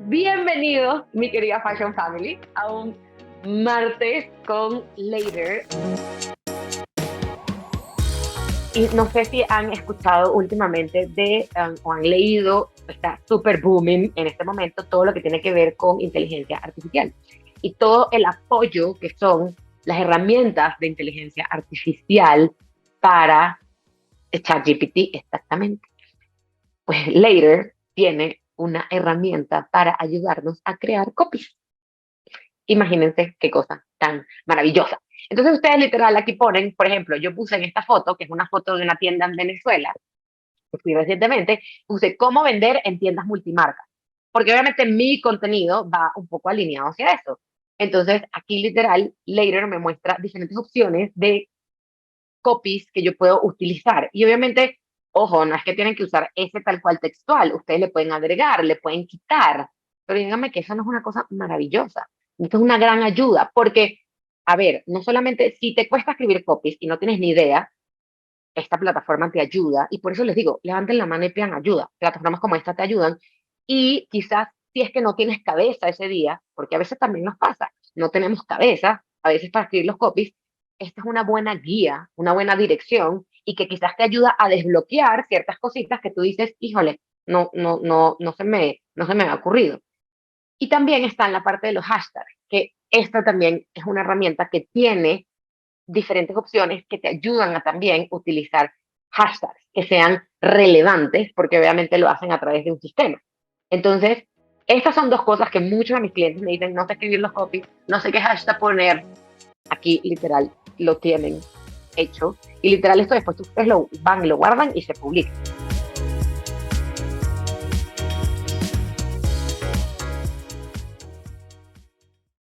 Bienvenidos, mi querida Fashion Family, a un martes con Later. Y no sé si han escuchado últimamente o han leído, está súper booming en este momento, todo lo que tiene que ver con inteligencia artificial y todo el apoyo que son las herramientas de inteligencia artificial para ChatGPT exactamente. Pues Later tiene una herramienta para ayudarnos a crear copies. Imagínense qué cosa tan maravillosa. Entonces ustedes literal aquí ponen, por ejemplo, yo puse en esta foto, que es una foto de una tienda en Venezuela, que fui recientemente, puse cómo vender en tiendas multimarcas, porque obviamente mi contenido va un poco alineado hacia eso. Entonces aquí literal, Later me muestra diferentes opciones de copies que yo puedo utilizar. Y obviamente, ojo, no es que tienen que usar ese tal cual textual, ustedes le pueden agregar, le pueden quitar, pero díganme que eso no es una cosa maravillosa. Esto es una gran ayuda, porque, a ver, no solamente si te cuesta escribir copies y no tienes ni idea, esta plataforma te ayuda, y por eso les digo, levanten la mano y pidan ayuda. Plataformas como esta te ayudan, y quizás si es que no tienes cabeza ese día, porque a veces también nos pasa, no tenemos cabeza, a veces para escribir los copies, esta es una buena guía, una buena dirección, y que quizás te ayuda a desbloquear ciertas cositas que tú dices, híjole, no se me ha ocurrido. Y también está en la parte de los hashtags, que esta también es una herramienta que tiene diferentes opciones que te ayudan a también utilizar hashtags que sean relevantes, porque obviamente lo hacen a través de un sistema. Entonces, estas son dos cosas que muchos de mis clientes me dicen, no sé escribir los copies, no sé qué hashtag poner. Aquí literal lo tienen hecho y literal esto después ustedes lo van, lo guardan y se publica.